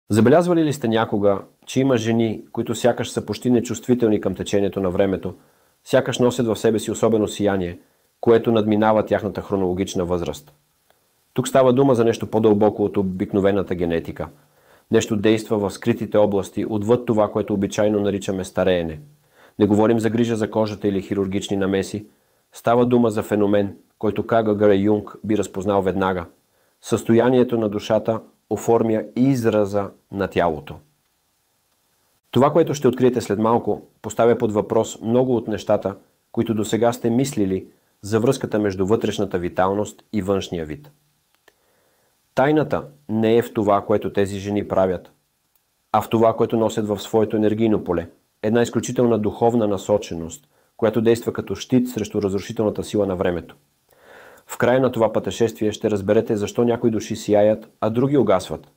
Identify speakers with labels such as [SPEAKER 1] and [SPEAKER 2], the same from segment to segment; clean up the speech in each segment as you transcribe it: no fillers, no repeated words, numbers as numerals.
[SPEAKER 1] Забелязвали ли сте някога, че има жени, които сякаш са почти нечувствителни към течението на времето, сякаш носят в себе си особено сияние, което надминава тяхната хронологична възраст? Тук става дума за нещо по-дълбоко от обикновената генетика. Нещо действа в скритите области, отвъд това, което обичайно наричаме стареене. Не говорим за грижа за кожата или хирургични намеси. Става дума за феномен, който Карл Гюнтер Юнг би разпознал веднага. Състоянието на душата оформя израза на тялото. Това, което ще откриете след малко, поставя под въпрос много от нещата, които досега сте мислили за връзката между вътрешната виталност и външния вид. Тайната не е в това, което тези жени правят, а в това, което носят в своето енергийно поле. Една изключителна духовна насоченост, която действа като щит срещу разрушителната сила на времето. В края на това пътешествие ще разберете защо някои души сияят, а други угасват.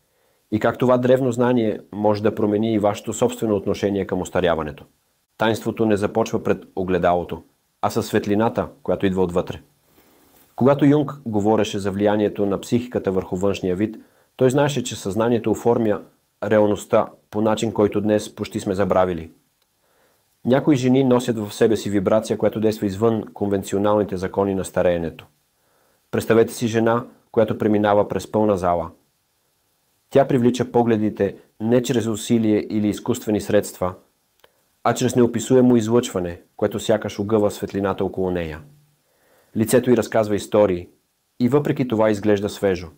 [SPEAKER 1] И как това древно знание може да промени и вашето собствено отношение към остаряването. Тайнството не започва пред огледалото, а със светлината, която идва отвътре. Когато Юнг говореше за влиянието на психиката върху външния вид, той знаеше, че съзнанието оформя реалността по начин, който днес почти сме забравили. Някои жени носят в себе си вибрация, която действа извън конвенционалните закони на стареенето. Представете си жена, която преминава през пълна зала. Тя привлича погледите не чрез усилие или изкуствени средства, а чрез неописуемо излъчване, което сякаш огъва светлината около нея. Лицето й разказва истории и въпреки това изглежда свежо.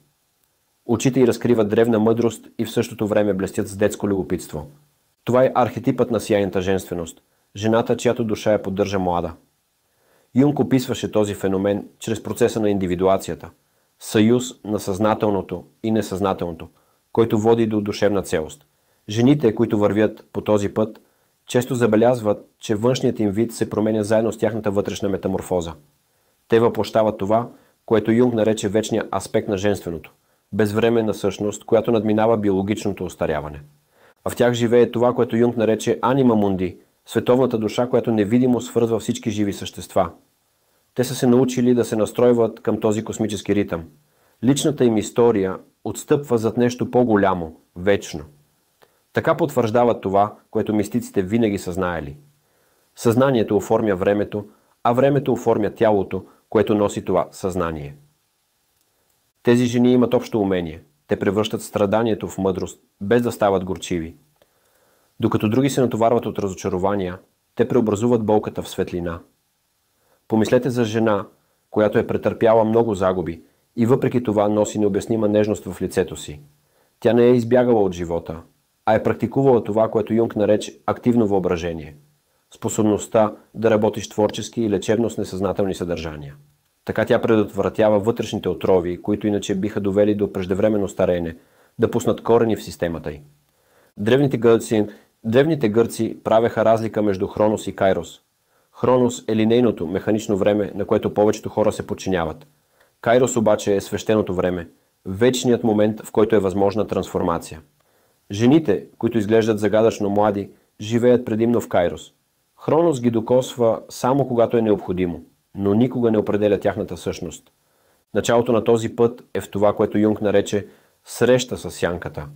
[SPEAKER 1] Очите й разкриват древна мъдрост и в същото време блестят с детско любопитство. Това е архетипът на сияйната женственост, жената, чиято душа я поддържа млада. Юнг описваше този феномен чрез процеса на индивидуацията, съюз на съзнателното и несъзнателното, който води до душевна целост. Жените, които вървят по този път, често забелязват, че външният им вид се променя заедно с тяхната вътрешна метаморфоза. Те въплъщават това, което Юнг нарече вечния аспект на женственото, безвременна същност, която надминава биологичното остаряване. А в тях живее това, което Юнг нарече анима мунди, световната душа, която невидимо свързва всички живи същества. Те са се научили да се настройват към този космически ритъм. Личната им история отстъпва зад нещо по-голямо, вечно. Така потвърждават това, което мистиците винаги са знаели. Съзнанието оформя времето, а времето оформя тялото, което носи това съзнание. Тези жени имат общо умение. Те превръщат страданието в мъдрост, без да стават горчиви. Докато други се натоварват от разочарования, те преобразуват болката в светлина. Помислете за жена, която е претърпяла много загуби и въпреки това носи необяснима нежност в лицето си. Тя не е избягала от живота, а е практикувала това, което Юнг нарече активно въображение. Способността да работиш творчески и лечебно с несъзнателни съдържания. Така тя предотвратява вътрешните отрови, които иначе биха довели до преждевременно стареене, да пуснат корени в системата й. Древните гърци правеха разлика между Хронос и Кайрос. Хронос е линейното, механично време, на което повечето хора се подчиняват. Кайрос обаче е свещеното време, вечният момент, в който е възможна трансформация. Жените, които изглеждат загадъчно млади, живеят предимно в Кайрос. Хронос ги докосва само когато е необходимо, но никога не определя тяхната същност. Началото на този път е в това, което Юнг нарече среща с сянката.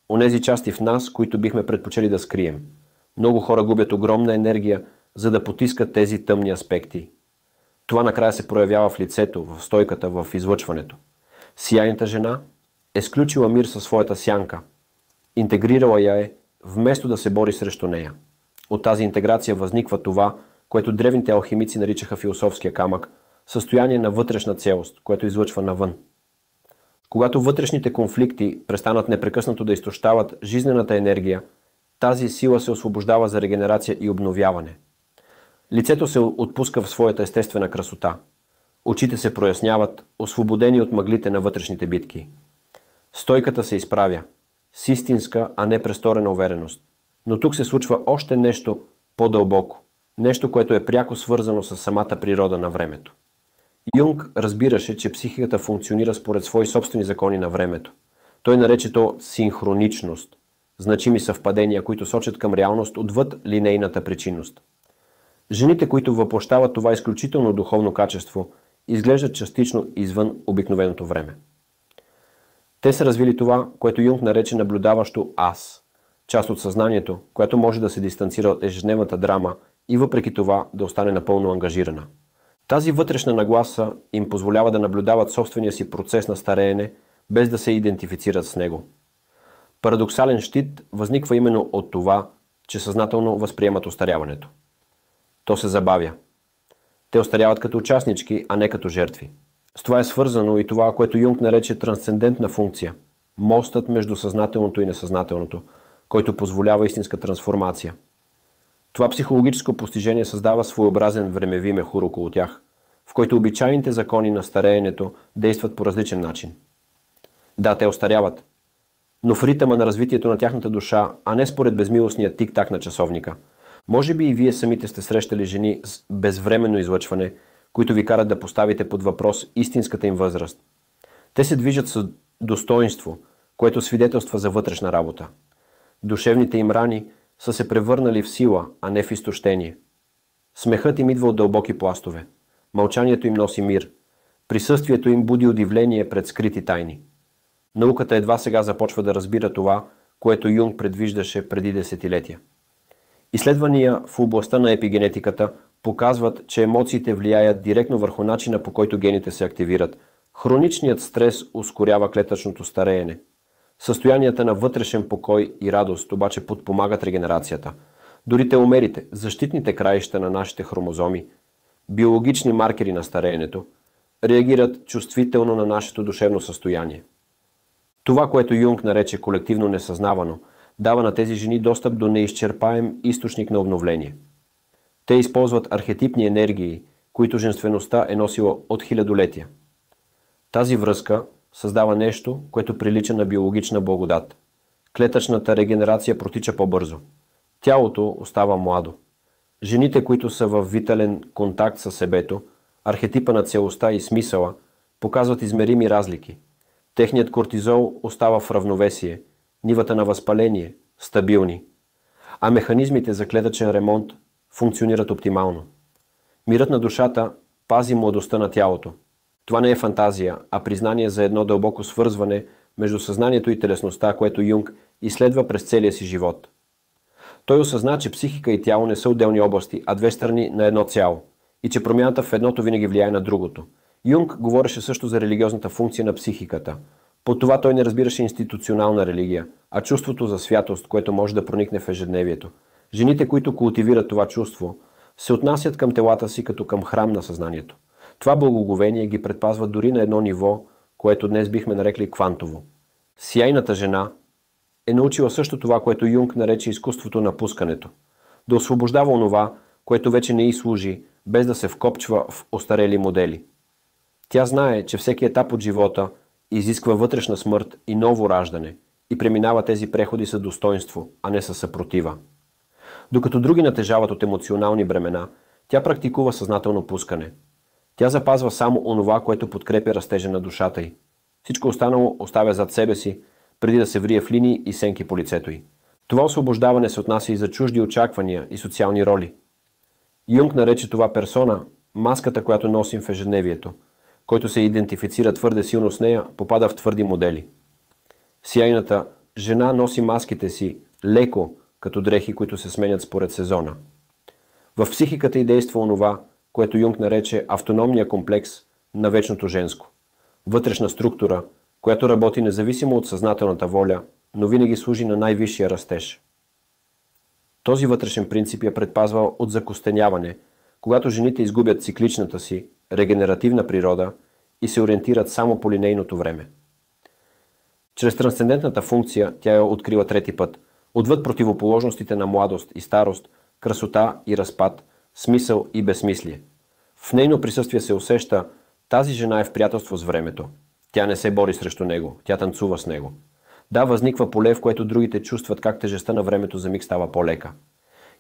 [SPEAKER 1] Онези части в нас, които бихме предпочели да скрием. Много хора губят огромна енергия, за да потискат тези тъмни аспекти. Това накрая се проявява в лицето, в стойката, в излъчването. Сияйната жена е сключила мир със своята сянка. Интегрирала я е, вместо да се бори срещу нея. От тази интеграция възниква това, което древните алхимици наричаха философския камък, състояние на вътрешна целост, което излъчва навън. Когато вътрешните конфликти престанат непрекъснато да изтощават жизнената енергия, тази сила се освобождава за регенерация и обновяване. Лицето се отпуска в своята естествена красота. Очите се проясняват, освободени от мъглите на вътрешните битки. Стойката се изправя, с истинска, а не престорена увереност. Но тук се случва още нещо по-дълбоко. Нещо, което е пряко свързано с самата природа на времето. Юнг разбираше, че психиката функционира според свои собствени закони на времето. Той нарече то синхроничност, значими съвпадения, които сочат към реалност отвъд линейната причинност. Жените, които въплъщават това изключително духовно качество, изглеждат частично извън обикновеното време. Те са развили това, което Юнг нарече наблюдаващо аз, част от съзнанието, която може да се дистанцира от ежедневната драма и въпреки това да остане напълно ангажирана. Тази вътрешна нагласа им позволява да наблюдават собствения си процес на стареене, без да се идентифицират с него. Парадоксален щит възниква именно от това, че съзнателно възприемат остаряването. То се забавя. Те остаряват като участнички, а не като жертви. С това е свързано и това, което Юнг нарече трансцендентна функция – мостът между съзнателното и несъзнателното, който позволява истинска трансформация. Това психологическо постижение създава своеобразен времеви мехур около тях, в който обичайните закони на стареенето действат по различен начин. Да, те остаряват, но в ритъма на развитието на тяхната душа, а не според безмилостния тик-так на часовника. Може би и вие самите сте срещали жени с безвременно излъчване, които ви карат да поставите под въпрос истинската им възраст. Те се движат с достоинство, което свидетелства за вътрешна работа. Душевните им рани са се превърнали в сила, а не в изтощение. Смехът им идва от дълбоки пластове. Мълчанието им носи мир. Присъствието им буди удивление пред скрити тайни. Науката едва сега започва да разбира това, което Юнг предвиждаше преди десетилетия. Изследвания в областта на епигенетиката показват, че емоциите влияят директно върху начина, по който гените се активират. Хроничният стрес ускорява клетъчното стареене. Състоянията на вътрешен покой и радост обаче подпомагат регенерацията. Дори теломерите, защитните краища на нашите хромозоми, биологични маркери на стареенето, реагират чувствително на нашето душевно състояние. Това, което Юнг нарече колективно несъзнавано, дава на тези жени достъп до неизчерпаем източник на обновление. Те използват архетипни енергии, които женствеността е носила от хилядолетия. Тази връзка създава нещо, което прилича на биологична благодат. Клетъчната регенерация протича по-бързо. Тялото остава младо. Жените, които са в витален контакт с себето, архетипа на целостта и смисъла, показват измерими разлики. Техният кортизол остава в равновесие, нивата на възпаление – стабилни, а механизмите за клетъчен ремонт функционират оптимално. Мирът на душата пази младостта на тялото. Това не е фантазия, а признание за едно дълбоко свързване между съзнанието и телесността, което Юнг изследва през целия си живот. Той осъзна, че психика и тяло не са отделни области, а две страни на едно цяло и че промяната в едното винаги влияе на другото. Юнг говореше също за религиозната функция на психиката. Под това той не разбираше институционална религия, а чувството за святост, което може да проникне в ежедневието. Жените, които култивират това чувство, се отнасят към телата си като към храм на съзнанието. Това благоговение ги предпазва дори на едно ниво, което днес бихме нарекли квантово. Сияйната жена е научила също това, което Юнг нарече изкуството на пускането. Да освобождава онова, което вече не й служи, без да се вкопчва в остарели модели. Тя знае, че всеки етап от живота изисква вътрешна смърт и ново раждане и преминава тези преходи с достоинство, а не със съпротива. Докато други натежават от емоционални бремена, тя практикува съзнателно пускане. Тя запазва само онова, което подкрепя растежа на душата й. Всичко останало оставя зад себе си, преди да се врие в линии и сенки по лицето й. Това освобождаване се отнася и за чужди очаквания и социални роли. Юнг нарече това персона маската, която носим в ежедневието. Който се идентифицира твърде силно с нея, попада в твърди модели. Сияйната жена носи маските си леко, като дрехи, които се сменят според сезона. В психиката й действа онова, което Юнг нарече автономния комплекс на вечното женско. Вътрешна структура, която работи независимо от съзнателната воля, но винаги служи на най-висшия растеж. Този вътрешен принцип я предпазва от закостеняване, когато жените изгубят цикличната си, регенеративна природа и се ориентират само по линейното време. Чрез трансцендентната функция тя я открива трети път, отвъд противоположностите на младост и старост, красота и разпад, смисъл и безсмислие. В нейно присъствие се усеща, тази жена е в приятелство с времето. Тя не се бори срещу него, тя танцува с него. Да, възниква поле, в което другите чувстват как тежестта на времето за миг става по-лека.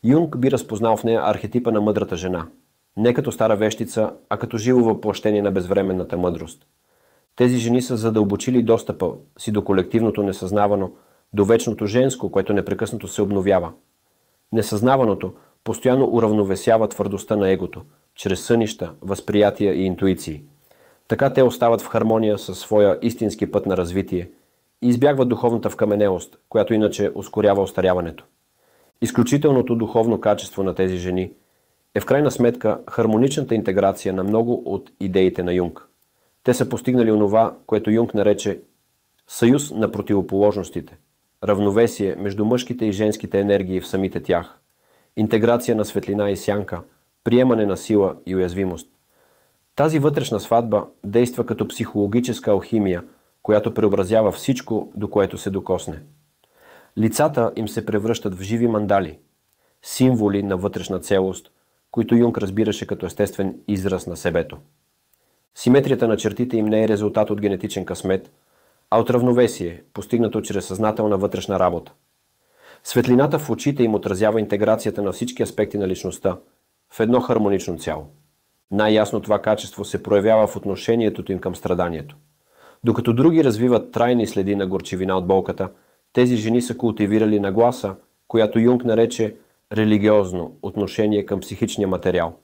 [SPEAKER 1] Юнг би разпознал в нея архетипа на мъдрата жена. Не като стара вещица, а като живо въплъщение на безвременната мъдрост. Тези жени са задълбочили достъпа си до колективното несъзнавано, до вечното женско, което непрекъснато се обновява. Несъзнаваното постоянно уравновесява твърдостта на егото, чрез сънища, възприятия и интуиции. Така те остават в хармония със своя истински път на развитие и избягват духовната вкаменелост, която иначе ускорява остаряването. Изключителното духовно качество на тези жени е в крайна сметка хармоничната интеграция на много от идеите на Юнг. Те са постигнали онова, което Юнг нарече съюз на противоположностите, равновесие между мъжките и женските енергии в самите тях, интеграция на светлина и сянка, приемане на сила и уязвимост. Тази вътрешна сватба действа като психологическа алхимия, която преобразява всичко, до което се докосне. Лицата им се превръщат в живи мандали, символи на вътрешна целост, които Юнг разбираше като естествен израз на себето. Симетрията на чертите им не е резултат от генетичен късмет, а от равновесие, постигнато чрез съзнателна вътрешна работа. Светлината в очите им отразява интеграцията на всички аспекти на личността в едно хармонично цяло. Най-ясно това качество се проявява в отношението им към страданието. Докато други развиват трайни следи на горчивина от болката, тези жени са култивирали нагласа, която Юнг нарече религиозно отношение към психичния материал.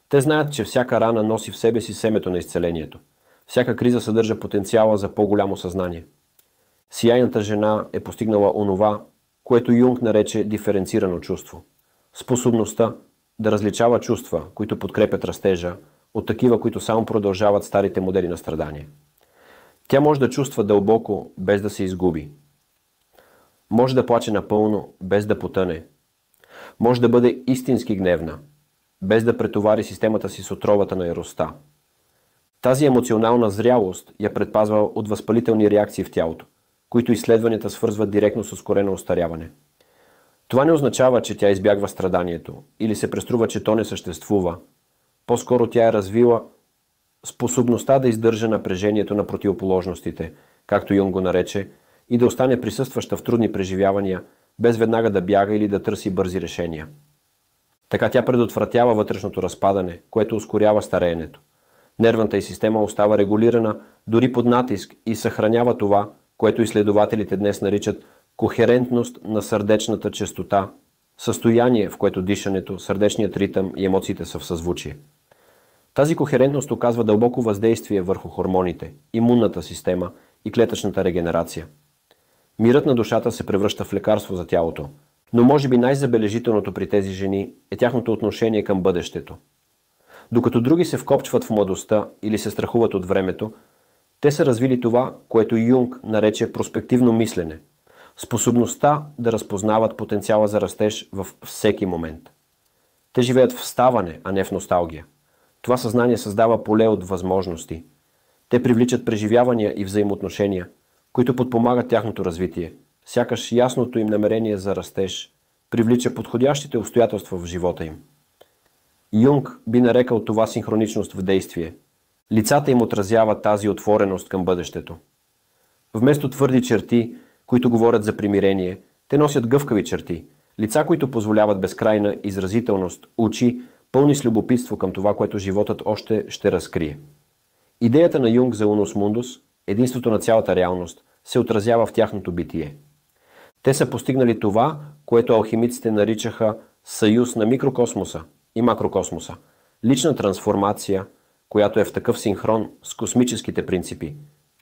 [SPEAKER 1] Те знаят, че всяка рана носи в себе си семето на изцелението. Всяка криза съдържа потенциала за по-голямо съзнание. Сияйната жена е постигнала онова, което Юнг нарече диференцирано чувство. Способността да различава чувства, които подкрепят растежа, от такива, които само продължават старите модели на страдание. Тя може да чувства дълбоко, без да се изгуби. Може да плаче напълно, без да потъне. Може да бъде истински гневна, без да претовари системата си с отровата на яростта. Тази емоционална зрялост я предпазва от възпалителни реакции в тялото, които изследванията свързват директно с ускорено остаряване. Това не означава, че тя избягва страданието или се преструва, че то не съществува. По-скоро тя е развила способността да издържа напрежението на противоположностите, както Юнг го нарече, и да остане присъстваща в трудни преживявания, без веднага да бяга или да търси бързи решения. Така тя предотвратява вътрешното разпадане, което ускорява стареенето. Нервната й система остава регулирана дори под натиск и съхранява това, което изследователите днес наричат кохерентност на сърдечната честота, състояние, в което дишането, сърдечният ритъм и емоциите са в съзвучие. Тази кохерентност оказва дълбоко въздействие върху хормоните, имунната система и клетъчната регенерация. Мирът на душата се превръща в лекарство за тялото, но може би най-забележителното при тези жени е тяхното отношение към бъдещето. Докато други се вкопчват в младостта или се страхуват от времето, те са развили това, което Юнг нарече проспективно мислене, способността да разпознават потенциала за растеж във всеки момент. Те живеят в ставане, а не в носталгия. Това съзнание създава поле от възможности. Те привличат преживявания и взаимоотношения, които подпомагат тяхното развитие. Сякаш ясното им намерение за растеж привлича подходящите обстоятелства в живота им. Юнг би нарекал това синхроничност в действие. Лицата им отразяват тази отвореност към бъдещето. Вместо твърди черти, които говорят за примирение, те носят гъвкави черти, лица, които позволяват безкрайна изразителност, очи, пълни с любопитство към това, което животът още ще разкрие. Идеята на Юнг за унус мундус, единството на цялата реалност, се отразява в тяхното битие. Те са постигнали това, което алхимиците наричаха съюз на микрокосмоса и макрокосмоса, лична трансформация, която е в такъв синхрон с космическите принципи,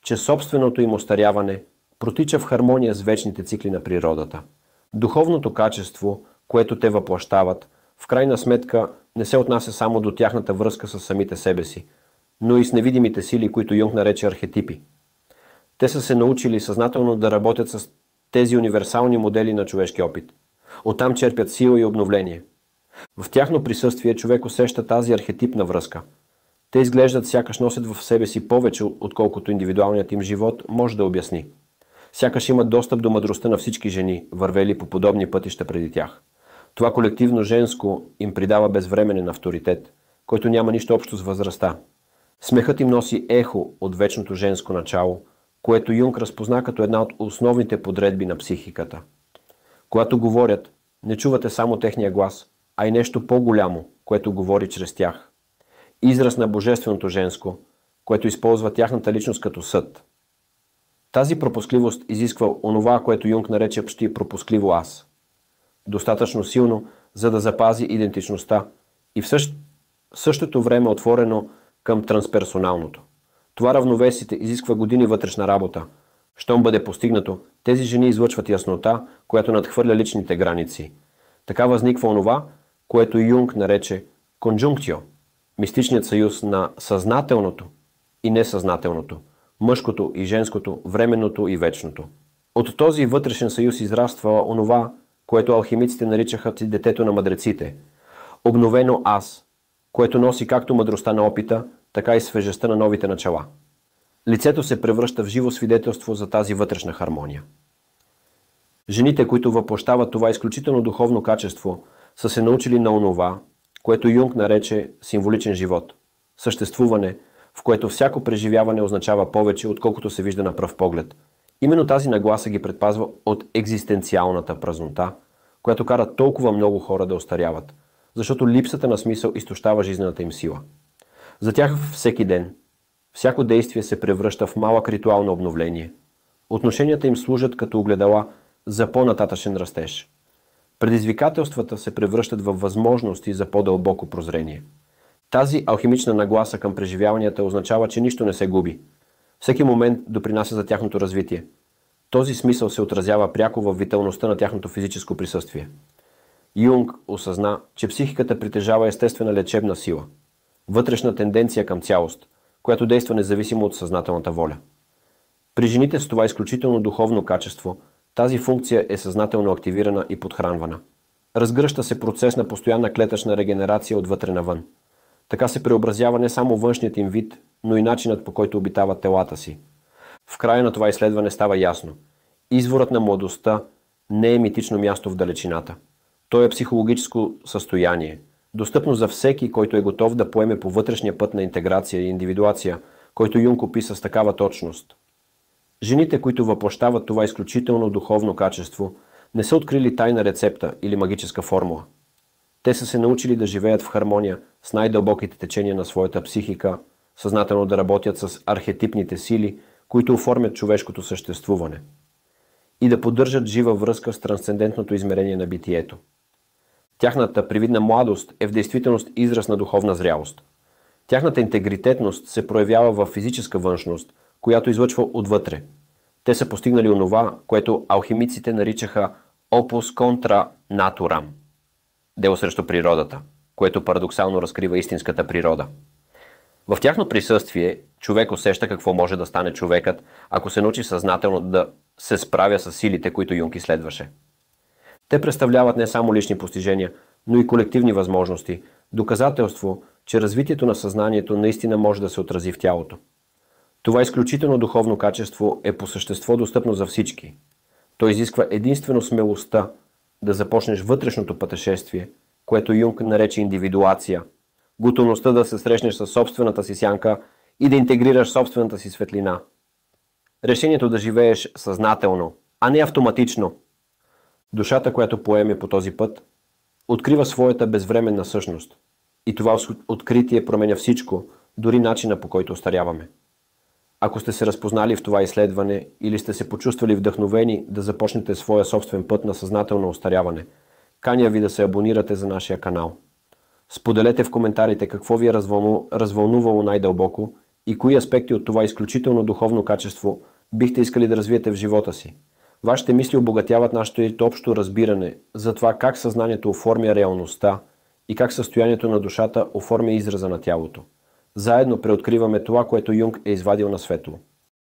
[SPEAKER 1] че собственото им остаряване протича в хармония с вечните цикли на природата. Духовното качество, което те въплащават, в крайна сметка не се отнася само до тяхната връзка с самите себе си, но и с невидимите сили, които Юнг нарече архетипи. Те са се научили съзнателно да работят с тези универсални модели на човешки опит. Оттам черпят сила и обновление. В тяхно присъствие човек усеща тази архетипна връзка. Те изглеждат сякаш носят в себе си повече, отколкото индивидуалният им живот може да обясни. Сякаш имат достъп до мъдростта на всички жени, вървели по подобни пътища преди тях. Това колективно женско им придава безвременен авторитет, който няма нищо общо с възрастта. Смехът им носи ехо от вечното женско начало, което Юнг разпозна като една от основните подредби на психиката. Когато говорят, не чувате само техния глас, а и нещо по-голямо, което говори чрез тях. Израз на божественото женско, което използва тяхната личност като съд. Тази пропускливост изисква онова, което Юнг нарече почти пропускливо аз. Достатъчно силно, за да запази идентичността и в същото време отворено към трансперсоналното. Това равновесие изисква години вътрешна работа, Щом бъде постигнато, тези жени излъчват яснота, която надхвърля личните граници. Така възниква онова, което Юнг нарече конджунктио, мистичният съюз на съзнателното и несъзнателното, мъжкото и женското, временното и вечното. От този вътрешен съюз израства онова, което алхимиците наричаха детето на мъдреците, обновено аз, което носи както мъдростта на опита, така и свежестта на новите начала. Лицето се превръща в живо свидетелство за тази вътрешна хармония. Жените, които въплъщават това изключително духовно качество, са се научили на онова, което Юнг нарече символичен живот, съществуване, в което всяко преживяване означава повече, отколкото се вижда на пръв поглед. Именно тази нагласа ги предпазва от екзистенциалната празнота, която кара толкова много хора да остаряват, защото липсата на смисъл изтощава жизнената им сила. За тях всеки ден, всяко действие се превръща в малък ритуал на обновление. Отношенията им служат като огледала за по-нататъчен растеж. Предизвикателствата се превръщат във възможности за по-дълбоко прозрение. Тази алхимична нагласа към преживяванията означава, че нищо не се губи. Всеки момент допринася за тяхното развитие. Този смисъл се отразява пряко във виталността на тяхното физическо присъствие. Юнг осъзна, че психиката притежава естествена лечебна сила, вътрешна тенденция към цялост, която действа независимо от съзнателната воля. При жените с това изключително духовно качество, тази функция е съзнателно активирана и подхранвана. Разгръща се процес на постоянна клетъчна регенерация отвътре навън. Така се преобразява не само външният им вид, но и начинът, по който обитават телата си. В края на това изследване става ясно. Изворът на младостта не е митично място в далечината. То е психологическо състояние, достъпно за всеки, който е готов да поеме по вътрешния път на интеграция и индивидуация, който Юнг описа с такава точност. Жените, които въплъщават това изключително духовно качество, не са открили тайна рецепта или магическа формула. Те са се научили да живеят в хармония с най-дълбоките течения на своята психика, съзнателно да работят с архетипните сили, които оформят човешкото съществуване, и да поддържат жива връзка с трансцендентното измерение на битието. Тяхната привидна младост е в действителност израз на духовна зрялост. Тяхната интегритетност се проявява в физическа външност, която излъчва отвътре. Те са постигнали онова, което алхимиците наричаха opus contra naturam, дело срещу природата, което парадоксално разкрива истинската природа. В тяхно присъствие човек усеща какво може да стане човекът, ако се научи съзнателно да се справя с силите, които Юнг изследваше. Те представляват не само лични постижения, но и колективни възможности, доказателство, че развитието на съзнанието наистина може да се отрази в тялото. Това изключително духовно качество е по същество достъпно за всички. То изисква единствено смелостта да започнеш вътрешното пътешествие, което Юнг нарече индивидуация, готовността да се срещнеш със собствената си сянка и да интегрираш собствената си светлина. Решението да живееш съзнателно, а не автоматично. Душата, която поеме по този път, открива своята безвременна същност. И това откритие променя всичко, дори начина, по който остаряваме. Ако сте се разпознали в това изследване или сте се почувствали вдъхновени да започнете своя собствен път на съзнателно остаряване, каня ви да се абонирате за нашия канал. Споделете в коментарите какво ви е развълнувало най-дълбоко и кои аспекти от това изключително духовно качество бихте искали да развиете в живота си. Вашите мисли обогатяват нашето общо разбиране за това как съзнанието оформя реалността и как състоянието на душата оформя израза на тялото. Заедно преоткриваме това, което Юнг е извадил на светло.